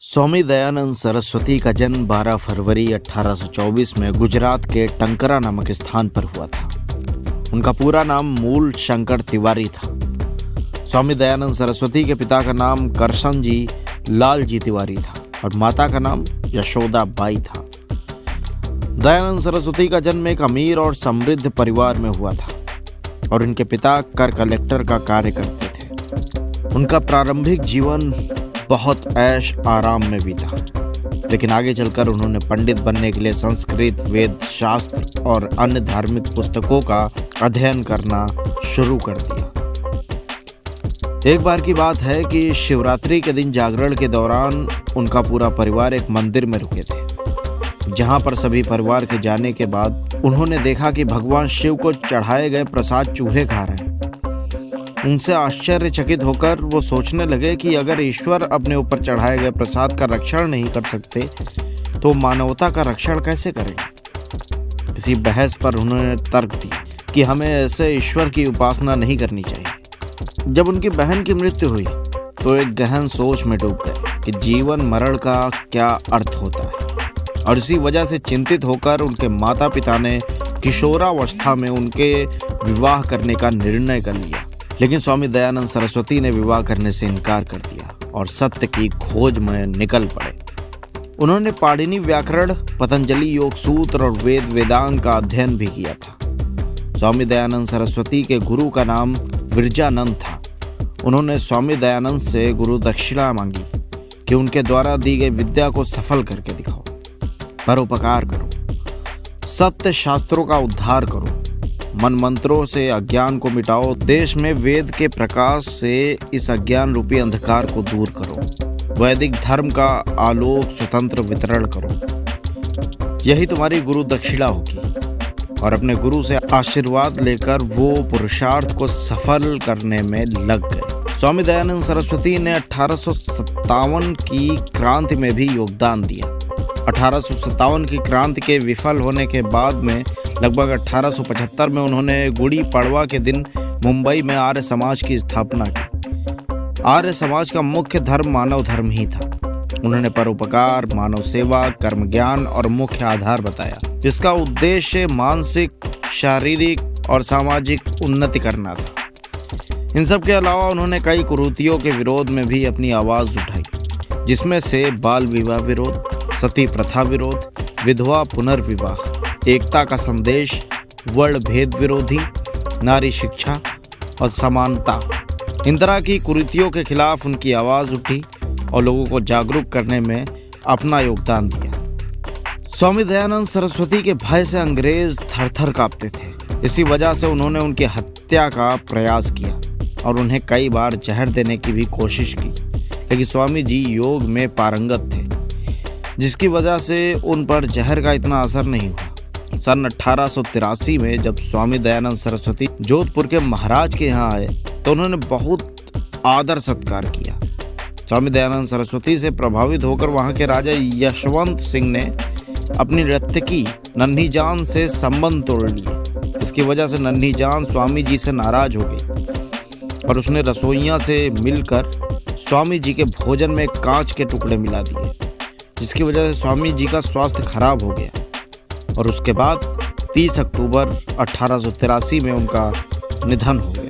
स्वामी दयानंद सरस्वती का जन्म 12 फरवरी 1824 में गुजरात के टंकरा नामक स्थान पर हुआ था। उनका पूरा नाम मूल शंकर तिवारी था। स्वामी दयानंद सरस्वती के पिता का नाम करशन जी लाल जी तिवारी था और माता का नाम यशोदा बाई था। दयानंद सरस्वती का जन्म एक अमीर और समृद्ध परिवार में हुआ था और उनके पिता कर कलेक्टर का कार्य करते थे। उनका प्रारंभिक जीवन बहुत ऐश आराम में बीता, लेकिन आगे चलकर उन्होंने पंडित बनने के लिए संस्कृत, वेद शास्त्र और अन्य धार्मिक पुस्तकों का अध्ययन करना शुरू कर दिया। एक बार की बात है कि शिवरात्रि के दिन जागरण के दौरान उनका पूरा परिवार एक मंदिर में रुके थे, जहां पर सभी परिवार के जाने के बाद उन्होंने देखा कि भगवान शिव को चढ़ाए गए प्रसाद चूहे खा रहे हैं। उनसे आश्चर्यचकित होकर वो सोचने लगे कि अगर ईश्वर अपने ऊपर चढ़ाए गए प्रसाद का रक्षण नहीं कर सकते तो मानवता का रक्षण कैसे करेंगे। इसी बहस पर उन्होंने तर्क दिया कि हमें ऐसे ईश्वर की उपासना नहीं करनी चाहिए। जब उनकी बहन की मृत्यु हुई तो एक गहन सोच में डूब गए कि जीवन मरण का क्या अर्थ होता है, और इसी वजह से चिंतित होकर उनके माता पिता ने किशोरावस्था में उनके विवाह करने का निर्णय कर लिया। लेकिन स्वामी दयानंद सरस्वती ने विवाह करने से इनकार कर दिया और सत्य की खोज में निकल पड़े। उन्होंने पाणिनि व्याकरण, पतंजलि योग सूत्र और वेद वेदांग का अध्ययन भी किया था। स्वामी दयानंद सरस्वती के गुरु का नाम विरजानंद था। उन्होंने स्वामी दयानंद से गुरु दक्षिणा मांगी कि उनके द्वारा दी गई विद्या को सफल करके दिखाओ, परोपकार करो, सत्य शास्त्रों का उद्धार करो, मन मंत्रों से अज्ञान को मिटाओ, देश में वेद के प्रकाश से इस अज्ञान रूपी अंधकार को दूर करो, वैदिक धर्म का आलोक स्वतंत्र वितरण करो। यही तुम्हारी गुरु दक्षिणा होगी। और अपने गुरु से आशीर्वाद लेकर वो पुरुषार्थ को सफल करने में लग गए। स्वामी दयानंद सरस्वती ने 1857 की क्रांति में भी योगदान दिया। 1857 की क्रांति के विफल होने के बाद में लगभग 1875 में उन्होंने गुड़ी पड़वा के दिन मुंबई में आर्य समाज की स्थापना की। आर्य समाज का मुख्य धर्म मानव धर्म ही था। उन्होंने परोपकार, मानव सेवा, कर्म ज्ञान और मुख्य आधार बताया, जिसका उद्देश्य मानसिक, शारीरिक और सामाजिक उन्नति करना था। इन सब के अलावा उन्होंने कई कुरीतियों के विरोध में भी अपनी आवाज़ उठाई, जिसमें से बाल विवाह विरोध, सती प्रथा विरोध, विधवा पुनर्विवाह, एकता का संदेश, वर्ण भेद विरोधी, नारी शिक्षा और समानता, इन तरह की कुरीतियों के खिलाफ उनकी आवाज़ उठी और लोगों को जागरूक करने में अपना योगदान दिया। स्वामी दयानंद सरस्वती के भय से अंग्रेज थर थर कांपते थे। इसी वजह से उन्होंने उनकी हत्या का प्रयास किया और उन्हें कई बार जहर देने की भी कोशिश की, लेकिन स्वामी जी योग में पारंगत थे, जिसकी वजह से उन पर जहर का इतना असर नहीं हुआ। सन 1883 में जब स्वामी दयानंद सरस्वती जोधपुर के महाराज के यहाँ आए तो उन्होंने बहुत आदर सत्कार किया। स्वामी दयानंद सरस्वती से प्रभावित होकर वहाँ के राजा यशवंत सिंह ने अपनी नर्तकी नन्ही जान से संबंध तोड़ लिए। इसकी वजह से नन्ही जान स्वामी जी से नाराज हो गई और उसने रसोइया से मिलकर स्वामी जी के भोजन में कांच के टुकड़े मिला दिए, जिसकी वजह से स्वामी जी का स्वास्थ्य खराब हो गया और उसके बाद 30 अक्टूबर 1883 में उनका निधन हो गया।